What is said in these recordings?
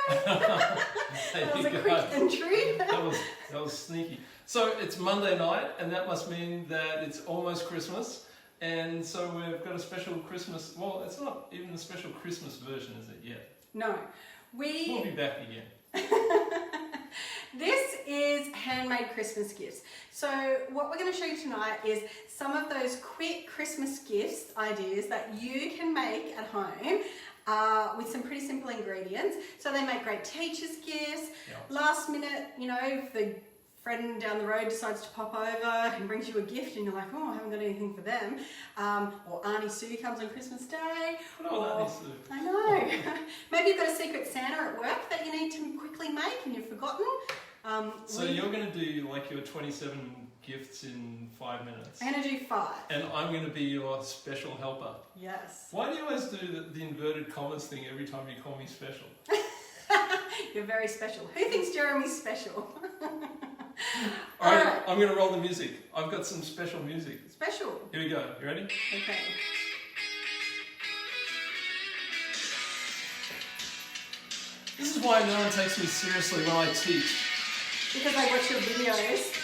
That was a quick entry. That was sneaky. So it's Monday night, and that must mean that it's almost Christmas. And so we've got a special Christmas, well, it's not even a special Christmas version, is it, yet? No. We'll be back again. This is handmade Christmas gifts. So what we're going to show you tonight is some of those quick Christmas gifts ideas that you can make at home with some pretty simple ingredients. So they make great teacher's gifts. Yep. Last minute, you know, if the friend down the road decides to pop over and brings you a gift and you're like, oh, I haven't got anything for them. Or Auntie Sue comes on Christmas Day. Auntie Sue. I know. Maybe you've got a secret Santa at work that you need to quickly make and you've forgotten. So you're going to do like your 27 gifts in 5 minutes. I'm going to do 5. And I'm going to be your special helper. Yes. Why do you always do the inverted commas thing every time you call me special? You're very special. Who thinks Jeremy's special? All right, I'm going to roll the music. I've got some special music. Special? Here we go. You ready? Okay. This is why no one takes me seriously when I teach. Because I watch your videos.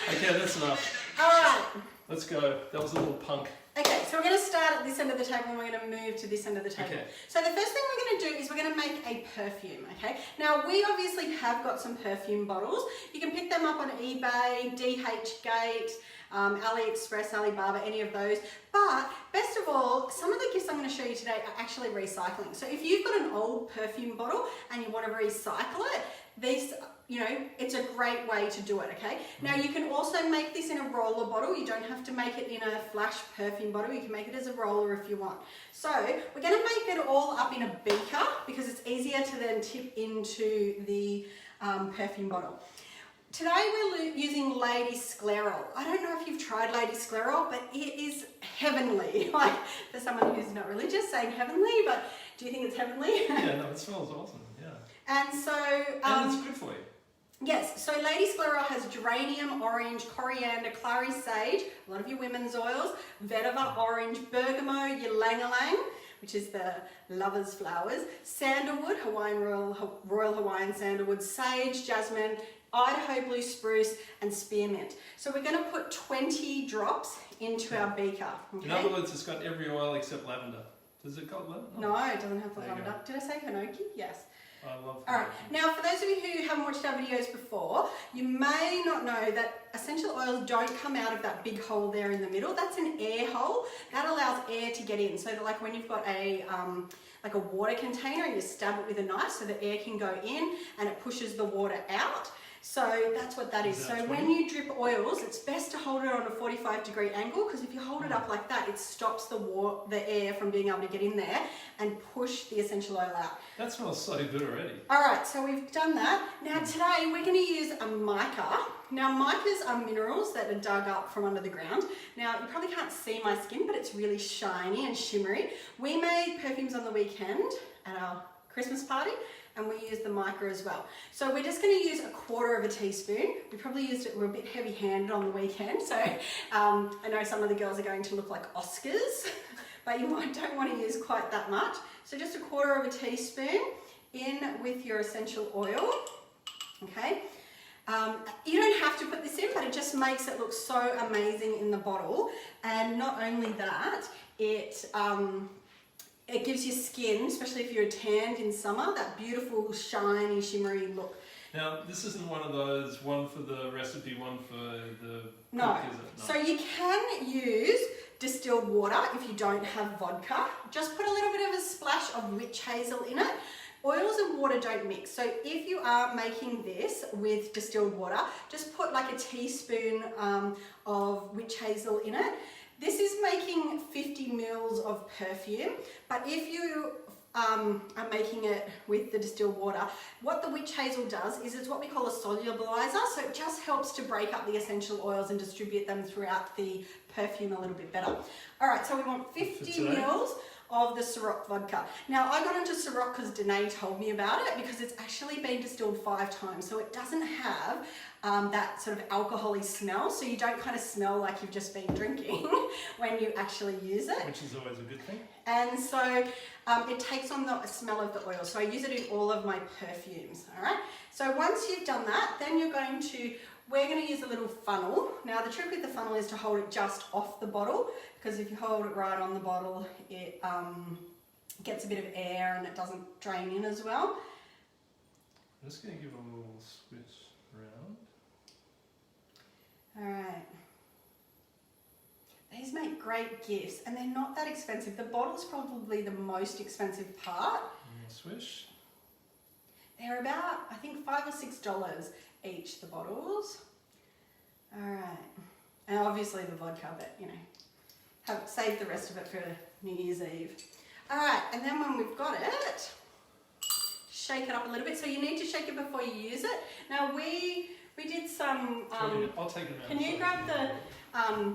Okay, that's enough. Alright. Let's go. That was a little punk. Okay, so we're going to start at this end of the table and we're going to move to this end of the table. Okay. So the first thing we're going to do is we're going to make a perfume, okay? Now, we obviously have got some perfume bottles. You can pick them up on eBay, DHgate, AliExpress, Alibaba, any of those. But best of all, some of the gifts I'm going to show you today are actually recycling. So if you've got an old perfume bottle and you want to recycle it, these, you know, it's a great way to do it, okay? Now you can also make this in a roller bottle. You don't have to make it in a flash perfume bottle. You can make it as a roller if you want. So we're going to make it all up in a beaker because it's easier to then tip into the perfume bottle. Today we're using Lady Scleral. I don't know if you've tried Lady Scleral, but it is heavenly. Like, for someone who's not religious, saying heavenly, but do you think it's heavenly? Yeah, no, it smells awesome, yeah. And so... and it's good for you. Yes, so Lady Scleral has geranium, orange, coriander, clary sage, a lot of your women's oils, vetiver, orange, bergamot, ylang-ylang, which is the lover's flowers, sandalwood, Royal Hawaiian sandalwood, sage, jasmine, Idaho blue spruce, and spearmint. So we're going to put 20 drops into our beaker. Okay? In other words, it's got every oil except lavender. Does it got lavender? No, it doesn't have lavender. Did I say hinoki? Yes. I love All right. Now, for those of you who haven't watched our videos before, you may not know that essential oils don't come out of that big hole there in the middle. That's an air hole. That allows air to get in. So that, like when you've got a like a water container and you stab it with a knife so the air can go in and it pushes the water out. So that's what that is. So when you drip oils, it's best to hold it on a 45-degree angle because if you hold it up like that, it stops the air from being able to get in there and push the essential oil out. That smells so good already. All right, so we've done that. Now today we're going to use a mica. Now micas are minerals that are dug up from under the ground. Now you probably can't see my skin, but it's really shiny and shimmery. We made perfumes on the weekend at our Christmas party, and we used the mica as well. So we're just going to use 1/4 teaspoon. We probably used it, we're a bit heavy-handed on the weekend, so I know some of the girls are going to look like Oscars, but you don't want to use quite that much. So just 1/4 teaspoon in with your essential oil, okay? You don't have to put this in, but it just makes it look so amazing in the bottle. And not only that, it gives your skin, especially if you're tanned in summer, that beautiful, shiny, shimmery look. Now, this isn't one of those, one for the recipe, one for the no. cook, is it? No. So you can use distilled water if you don't have vodka. Just put a little bit of a splash of witch hazel in it. Oils and water don't mix. So if you are making this with distilled water, just put like a teaspoon of witch hazel in it. This is making 50 mils of perfume, but if you are making it with the distilled water, what the witch hazel does is it's what we call a solubilizer, so it just helps to break up the essential oils and distribute them throughout the perfume a little bit better. All right, so we want 50 mils of the Ciroc vodka. Now I got into Ciroc because Danae told me about it, because it's actually been distilled 5 times, so it doesn't have that sort of alcohol-y smell, so you don't kind of smell like you've just been drinking when you actually use it. Which is always a good thing. And so it takes on the smell of the oil, so I use it in all of my perfumes, all right? So once you've done that, then we're going to use a little funnel. Now the trick with the funnel is to hold it just off the bottle, because if you hold it right on the bottle, it gets a bit of air and it doesn't drain in as well. I'm just going to give it a little switch around. Alright. These make great gifts and they're not that expensive. The bottle's probably the most expensive part. Swish. They're about, I think, $5 or $6 each, the bottles. Alright. And obviously the vodka, but you know, have saved the rest of it for New Year's Eve. Alright, and then when we've got it, shake it up a little bit. So you need to shake it before you use it. Now we did some, I'll take it around. can you grab the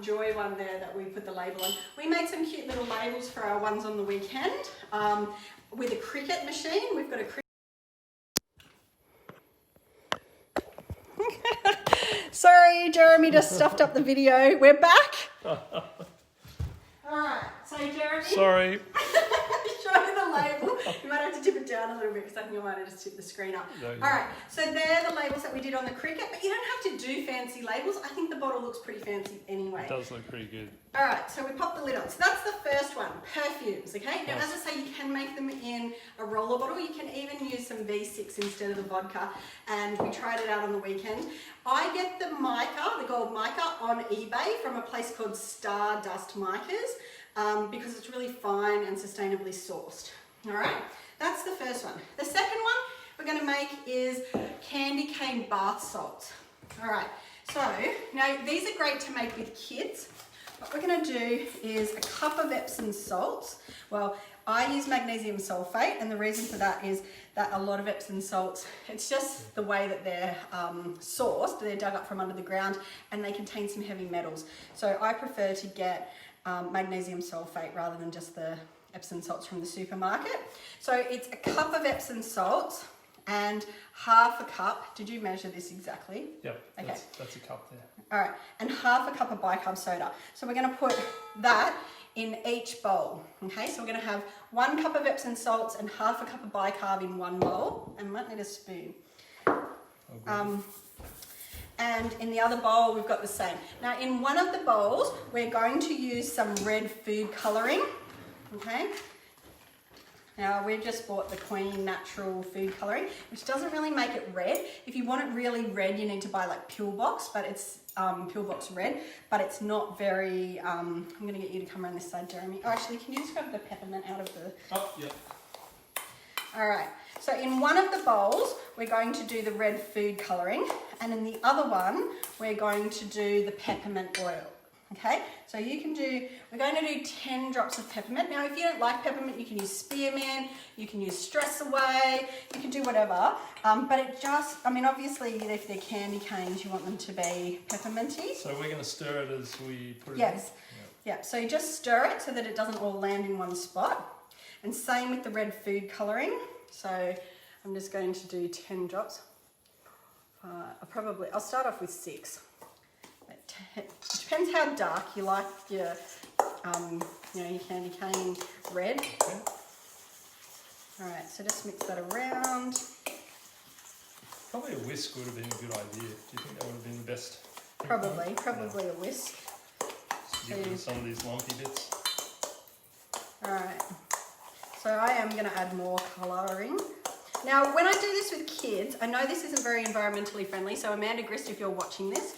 Joy one there that we put the label on? We made some cute little labels for our ones on the weekend with a Cricut machine. We've got a Cricut. Sorry, Jeremy just stuffed up the video. We're back. Alright, so Jeremy. Sorry. Show you the label. You might have to tip it down a little bit because I think I might have just tipped the screen up. No, Alright, so they're the labels that we did on the Cricut, but you don't have to do fancy labels. I think the bottle looks pretty fancy anyway. It does look pretty good. Alright, so we pop the lid on. So that's the first one, perfumes, okay? Now, as I say, you can make them in a roller bottle. You can even use some V6 instead of the vodka, and we tried it out on the weekend. I get the mica, the gold mica, on eBay from a place called Stardust Micas, because it's really fine and sustainably sourced. Alright, that's the first one. The second one we're going to make is candy cane bath salts. Alright, so now these are great to make with kids. What we're going to do is a cup of Epsom salts. Well, I use magnesium sulfate, and the reason for that is that a lot of Epsom salts, it's just the way that they're sourced. They're dug up from under the ground and they contain some heavy metals. So I prefer to get magnesium sulfate rather than just the Epsom salts from the supermarket. So it's a cup of Epsom salts and half a cup. Did you measure this exactly? Yep, okay. That's a cup there. All right, and half a cup of bicarb soda. So we're going to put that in each bowl. Okay, so we're going to have 1 cup of Epsom salts and half a cup of bicarb in one bowl. And might need a spoon. And in the other bowl, we've got the same. Now, in one of the bowls, we're going to use some red food colouring. Okay. Now, we've just bought the Queen Natural Food Colouring, which doesn't really make it red. If you want it really red, you need to buy like Pillbox, but it's Pillbox red, but it's not very, I'm going to get you to come around this side, Jeremy. Oh, actually, can you just grab the peppermint out of the... Oh, yeah. All right, so in one of the bowls, we're going to do the red food colouring, and in the other one, we're going to do the peppermint oil. Okay, so we're going to do 10 drops of peppermint. Now, if you don't like peppermint, you can use spearmint, you can use stress away, you can do whatever. But it just, I mean, obviously, if they're candy canes, you want them to be pepperminty. So we're going to stir it as we put it in? Yes. Yeah, so you just stir it so that it doesn't all land in one spot. And same with the red food colouring. So I'm just going to do 10 drops. I'll start off with 6. It depends how dark you like your, your candy cane red. Okay. All right, so just mix that around. Probably a whisk would have been a good idea. Do you think that would have been the best? Probably a whisk. Just get rid of some of these lumpy bits. All right, so I am going to add more colouring. Now, when I do this with kids, I know this isn't very environmentally friendly, so Amanda Grist, if you're watching this,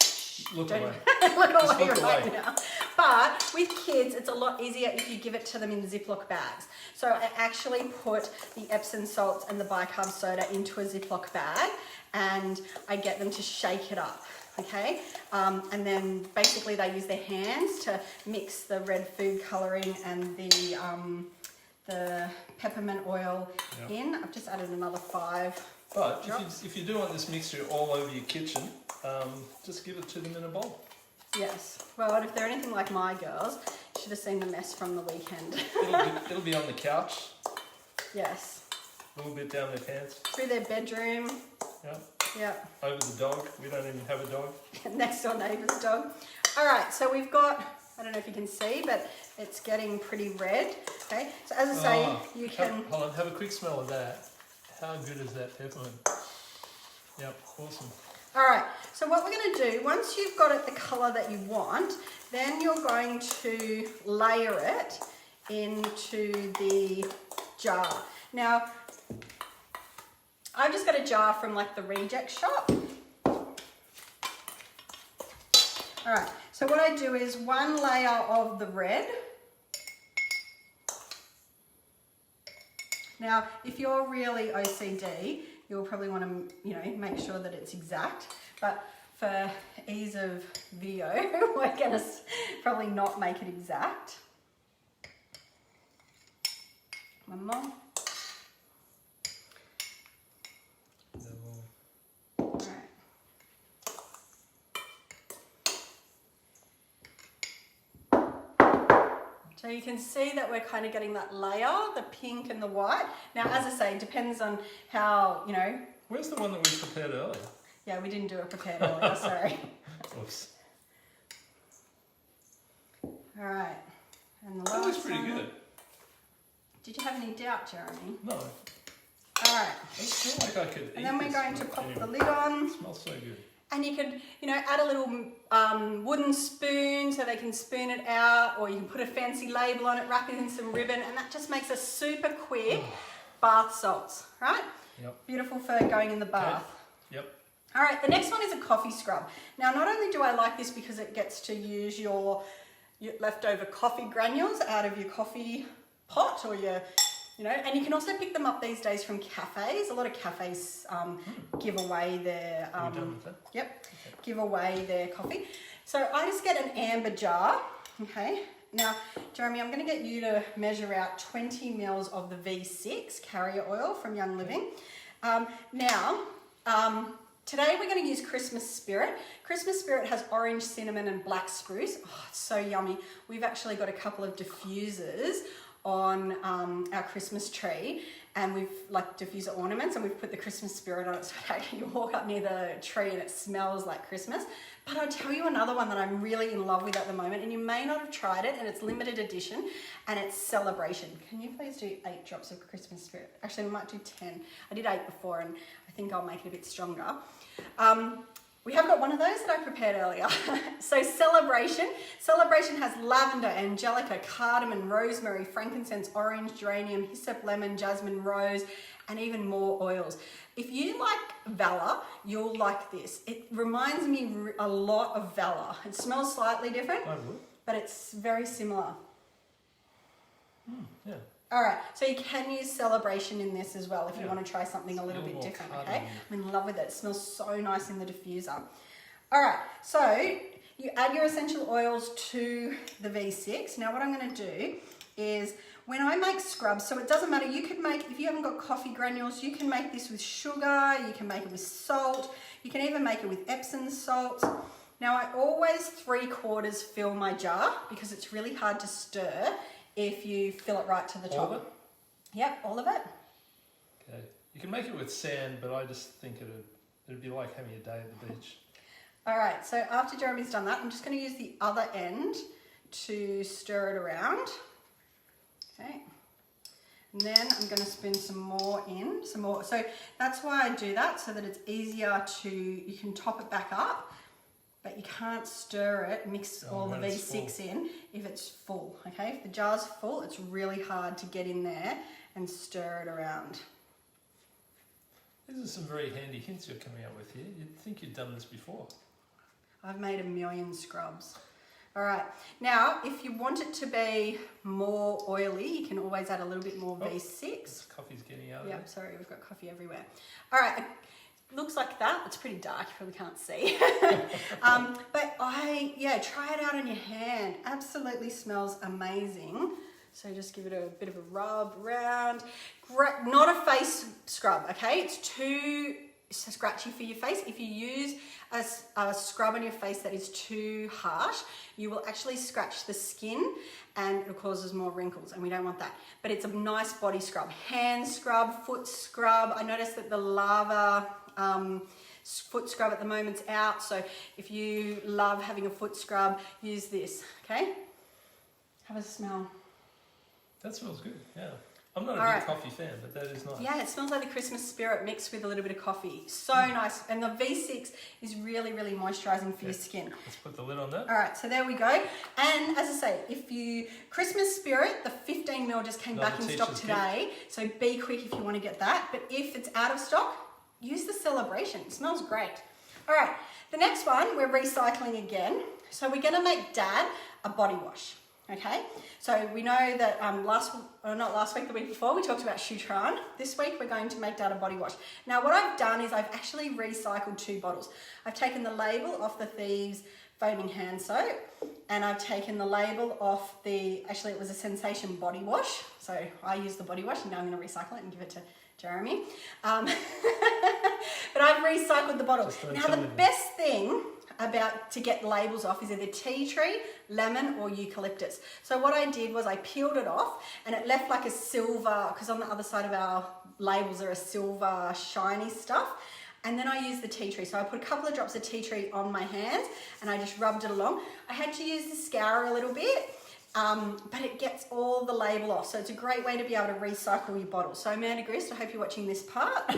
Look away. look away right now. But with kids, it's a lot easier if you give it to them in Ziploc bags. So I actually put the Epsom salts and the bicarb soda into a Ziploc bag, and I get them to shake it up. Okay, and then basically they use their hands to mix the red food colouring and the peppermint oil in. I've just added another 5. But if you do want this mixture all over your kitchen, just give it to them in a bowl. Yes. Well, if they're anything like my girls, you should have seen the mess from the weekend. It'll be on the couch. Yes. A little bit down their pants. Through their bedroom. Yep. Yep. Over the dog. We don't even have a dog. Next door neighbour's dog. All right, so we've got, I don't know if you can see, but it's getting pretty red. Okay, so as I say, you can... Hold on, have a quick smell of that. How good is that peppermint? Yep, awesome. All right, so what we're going to do, once you've got it the colour that you want, then you're going to layer it into the jar. Now, I've just got a jar from like the reject shop. All right, so what I do is one layer of the red. Now, if you're really OCD, you'll probably want to, you know, make sure that it's exact. But for ease of video, we're going to probably not make it exact. One more. All right. So you can see that we're kind of getting that layer, the pink and the white. Now, as I say, it depends on how, you know. Where's the one that we prepared earlier? Yeah, we didn't do it prepared earlier, sorry. Oops. All right. And the That looks last pretty one. good. Did you have any doubt, Jeremy? No. All right. I feel like I could eat And then we're this, going to but pop anyway. the lid on. It smells so good. And you could, you know, add a little wooden spoon so they can spoon it out, or you can put a fancy label on it, wrap it in some ribbon, and that just makes a super quick bath salts, right? Yep. Beautiful for going in the bath. Okay. Yep. All right, the next one is a coffee scrub. Now, not only do I like this because it gets to use your leftover coffee granules out of your coffee pot or your, you know, and you can also pick them up these days from cafes. A lot of cafes give away their, Are you done with that? Yep, Okay. give away their coffee. So I just get an amber jar, okay? Now, Jeremy, I'm going to get you to measure out 20 mils of the V6 carrier oil from Young Living. Today we're going to use Christmas Spirit. Christmas Spirit has orange, cinnamon and black spruce. Oh, it's so yummy. We've actually got a couple of diffusers on our Christmas tree, and we've like diffuser ornaments, and we've put the Christmas Spirit on it, so actually you walk up near the tree and it smells like Christmas. But I'll tell you another one that I'm really in love with at the moment, and you may not have tried it, and it's limited edition, and it's Celebration. Can you please do 8 drops of Christmas Spirit? Actually, we might do 10. I did 8 before, and I think I'll make it a bit stronger. We have got one of those that I prepared earlier. So Celebration has lavender, angelica, cardamom, rosemary, frankincense, orange, geranium, hyssop, lemon, jasmine, rose, and even more oils. If you like Valor, you'll like this. It reminds me a lot of Valor. It smells slightly different, but it's very similar. Yeah. All right, so you can use Celebration in this as well if you want to try something a little bit different, okay? I'm in love with it. It smells so nice in the diffuser. All right, so you add your essential oils to the V6. Now what I'm going to do is when I make scrubs, so it doesn't matter, you could make, if you haven't got coffee granules, you can make this with sugar, you can make it with salt, you can even make it with Epsom salt. Now I always 3/4 fill my jar because it's really hard to stir if you fill it right to the top. All of it? Yep, all of it. Okay. You can make it with sand, but I just think it'd be like having a day at the beach. All right, so after Jeremy's done that, I'm just going to use the other end to stir it around. Okay. And then I'm going to spoon some more in, So that's why I do that, so that it's easier to, you can top it back up, but you can't stir it, mix all the V6 in if it's full, okay? If the jar's full, it's really hard to get in there and stir it around. These are some very handy hints you're coming up with here. You'd think you'd done this before. I've made a million scrubs. All right, now if you want it to be more oily, you can always add a little bit more V6. This coffee's getting out of there. Sorry, we've got coffee everywhere. All right, it looks like that. It's pretty dark, you probably can't see. But try it out on your hand. Absolutely smells amazing. So just give it a bit of a rub around. Not a face scrub, okay? It's too scratchy for your face. If you use a scrub on your face that is too harsh, you will actually scratch the skin and it causes more wrinkles, and we don't want that. But it's a nice body scrub. Hand scrub, foot scrub. I noticed that the lava foot scrub at the moment's out, so if you love having a foot scrub, use this, okay? Have a smell. That smells good, yeah. I'm not a big coffee fan, but that is nice. Yeah, it smells like the Christmas spirit mixed with a little bit of coffee. So nice. And the V6 is really, really moisturising for your skin. Let's put the lid on that. All right, so there we go. And as I say, if you, Christmas spirit, the 15ml just came back in stock today. So be quick if you want to get that. But if it's out of stock, use the celebration. It smells great. All right, the next one, we're recycling again. So we're going to make Dad a body wash. Okay, so we know that not last week, the week before, we talked about Shutran. This week, we're going to make Dad a body wash. Now, what I've done is I've actually recycled 2 bottles. I've taken the label off the Thieves foaming hand soap, and I've taken the label off actually it was a Sensation body wash. So I used the body wash, and now I'm going to recycle it and give it to Jeremy. But I've recycled the bottle. Now, the best thing to get labels off is either tea tree, lemon, or eucalyptus. So what I did was I peeled it off, and it left like a silver, because on the other side of our labels are a silver shiny stuff. And then I used the tea tree. So I put a couple of drops of tea tree on my hands and I just rubbed it along. I had to use the scour a little bit, but it gets all the label off. So it's a great way to be able to recycle your bottle. So Amanda Grist, I hope you're watching this part.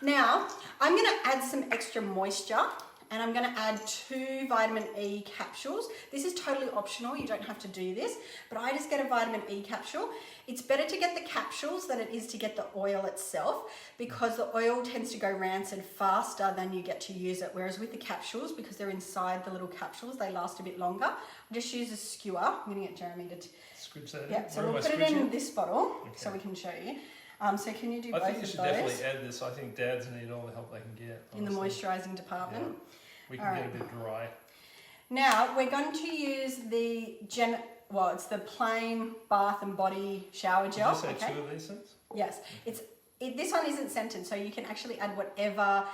Now, I'm gonna add some extra moisture, and I'm going to add 2 vitamin E capsules. This is totally optional, you don't have to do this, but I just get a vitamin E capsule. It's better to get the capsules than it is to get the oil itself, because the oil tends to go rancid faster than you get to use it, whereas with the capsules, because they're inside the little capsules, they last a bit longer. I just use a skewer. I'm going to get Jeremy to... Squibs that in? Yeah, so we'll put it in this bottle, so we can show you. So can you do both of those? I think you should definitely add this. I think dads need all the help they can get, honestly. In the moisturising department. Yeah. We can get a bit dry. Now we're going to use it's the plain bath and body shower gel. Did you say 2 of these scents? Yes, this one isn't scented, so you can actually add whatever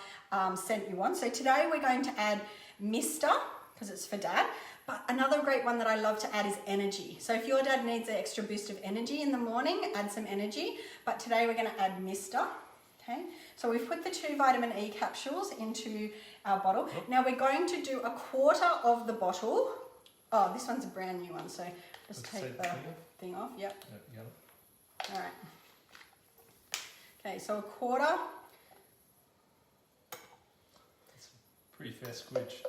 scent you want. So today we're going to add Mister, because it's for Dad. But another great one that I love to add is energy. So if your dad needs an extra boost of energy in the morning, add some energy. But today we're going to add Mister. Okay, so we've put the 2 vitamin E capsules into our bottle. Now we're going to do 1/4 of the bottle. Oh, this one's a brand new one, so just take the thing off. Yep. All right. Okay, so 1/4. That's a pretty fair squidge.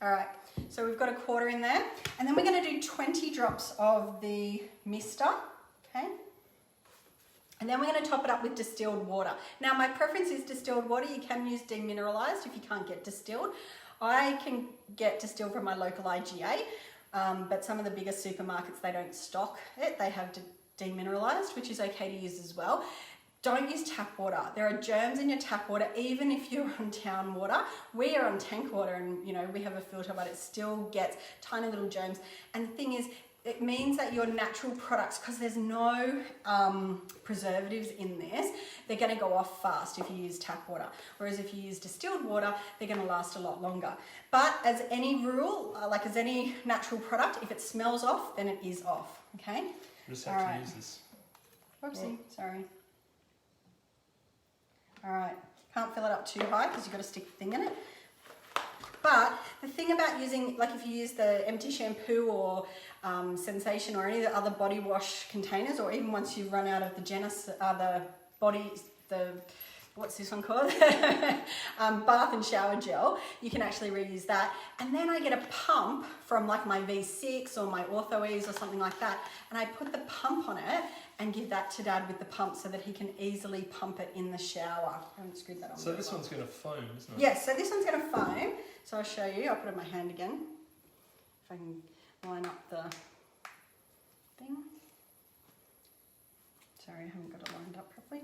All right, so we've got 1/4 in there, and then we're going to do 20 drops of the Mister. Okay. And then we're going to top it up with distilled water. Now, my preference is distilled water. You can use demineralized if you can't get distilled. I can get distilled from my local IGA, but some of the bigger supermarkets, they don't stock it. They have demineralized, which is okay to use as well. Don't use tap water. There are germs in your tap water, even if you're on town water. We are on tank water, and we have a filter, but it still gets tiny little germs. And the thing is, it means that your natural products, because there's no preservatives in this, they're going to go off fast if you use tap water. Whereas if you use distilled water, they're going to last a lot longer. But as any rule, like as any natural product, if it smells off, then it is off. Okay? You just have to use this. Whoopsie, sorry. All right, can't fill it up too high because you've got to stick the thing in it. But the thing about using, like if you use the empty shampoo or Sensation or any of the other body wash containers, or even once you run out of what's this one called? Bath and shower gel, you can actually reuse that. And then I get a pump from like my V6 or my Ortho-Ease or something like that, and I put the pump on it and give that to Dad with the pump so that he can easily pump it in the shower. I haven't screwed that on. So this one's going to foam, isn't it? Yes, so this one's going to foam. So I'll show you. I'll put it in my hand again. If I can line up the thing. Sorry, I haven't got it lined up properly.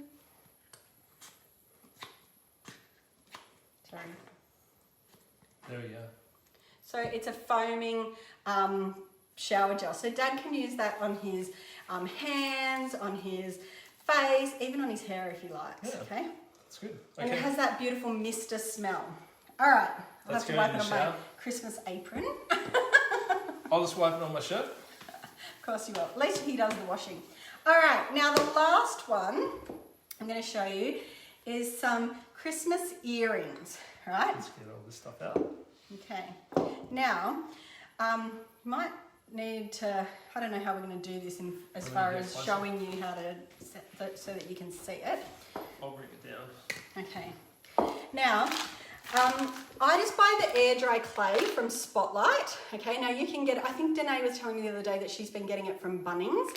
Sorry. There we go. So it's a foaming shower gel. So Dad can use that on his hands, on his face, even on his hair if he likes. Yeah. Okay. It's good. And Okay. it has that beautiful mister smell. All right, I'll Let's have to go wipe in it the on my shower. Christmas apron. I'll just wipe it on my shirt. Of course you will. At least he does the washing. All right, now the last one I'm going to show you is some Christmas earrings, right? Let's get all this stuff out. Okay. Now, you might need to, I don't know how we're going to do this as far as showing you how to set that so that you can see it. I'll bring it down. Okay. Now, I just buy the air dry clay from Spotlight. Okay, now you can get, I think Danae was telling me the other day that she's been getting it from Bunnings.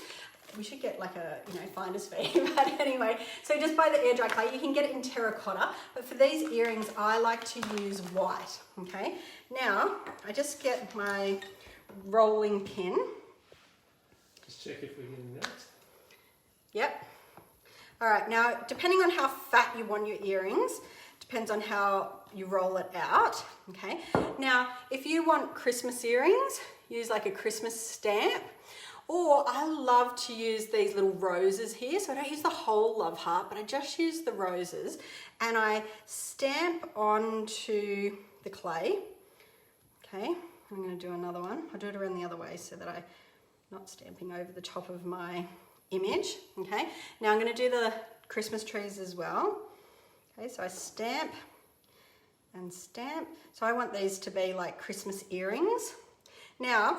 We should get like a, finder's fee, but anyway, so just buy the air dry clay. You can get it in terracotta, but for these earrings, I like to use white, okay? Now, I just get my rolling pin. Just check if we're getting that. Yep. All right, now, depending on how fat you want your earrings, depends on how you roll it out, okay? Now, if you want Christmas earrings, use like a Christmas stamp. Or I love to use these little roses here. So I don't use the whole love heart, but I just use the roses. And I stamp onto the clay. Okay, I'm going to do another one. I'll do it around the other way so that I'm not stamping over the top of my image. Okay, now I'm going to do the Christmas trees as well. Okay, so I stamp and stamp. So I want these to be like Christmas earrings. Now,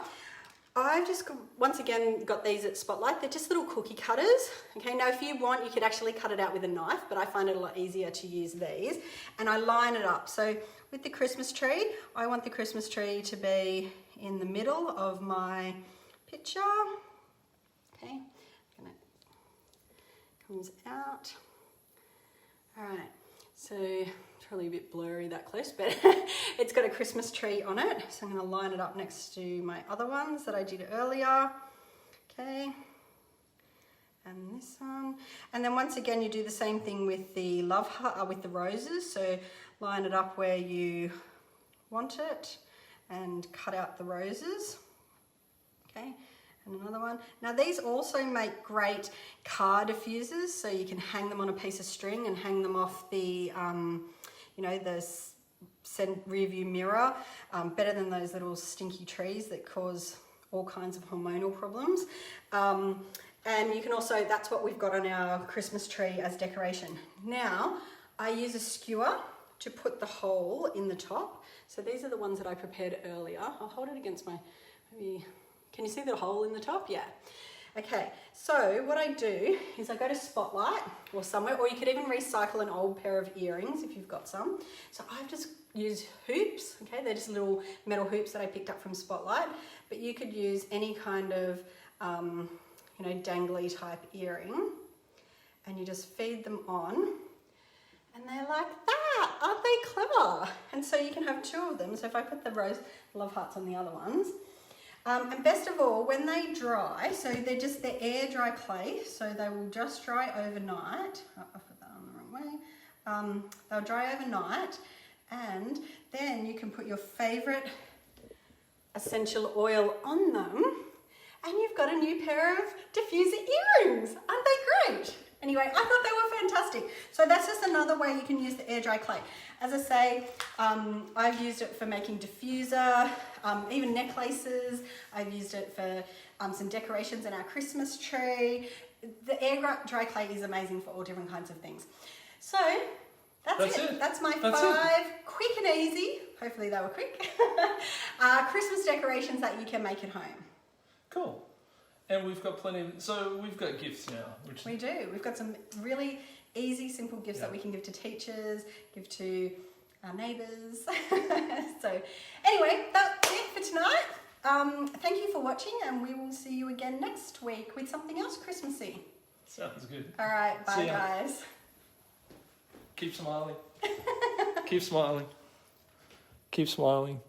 I've just, once again, got these at Spotlight. They're just little cookie cutters. Okay, now if you want, you could actually cut it out with a knife, but I find it a lot easier to use these. And I line it up. So with the Christmas tree, I want the Christmas tree to be in the middle of my picture. Okay, comes out. All right, so it's probably a bit blurry that close, but it's got a Christmas tree on it. So I'm going to line it up next to my other ones that I did earlier. Okay, and this one. And then once again, you do the same thing with the love heart, with the roses. So line it up where you want it and cut out the roses. Okay. And another one. Now these also make great car diffusers, so you can hang them on a piece of string and hang them off the, the rear view mirror, better than those little stinky trees that cause all kinds of hormonal problems. And you can also, that's what we've got on our Christmas tree as decoration. Now, I use a skewer to put the hole in the top. So these are the ones that I prepared earlier. I'll hold it against my, maybe... Can you see the hole in the top? Yeah. Okay, so what I do is I go to Spotlight or somewhere, or you could even recycle an old pair of earrings if you've got some. So I've just used hoops, okay? They're just little metal hoops that I picked up from Spotlight, but you could use any kind of, dangly type earring, and you just feed them on, and they're like that. Aren't they clever? And so you can have two of them. So if I put the rose love hearts on the other ones, and best of all, when they dry, so they're air dry clay, so they will just dry overnight. Oh, I put that on the wrong way. They'll dry overnight, and then you can put your favorite essential oil on them, and you've got a new pair of diffuser earrings. Aren't they great? Anyway, I thought they were fantastic. So that's just another way you can use the air dry clay. As I say, I've used it for making diffuser, even necklaces. I've used it for some decorations in our Christmas tree. The air dry clay is amazing for all different kinds of things. So that's it. That's my 5 quick and easy, hopefully they were quick, Christmas decorations that you can make at home. Cool. And we've got we've got gifts now. We do. We've got some really easy, simple gifts that we can give to teachers, give to our neighbours. So anyway, that's it for tonight. Thank you for watching, and we will see you again next week with something else Christmassy. Sounds good. All right, bye guys. Keep smiling. Keep smiling. Keep smiling.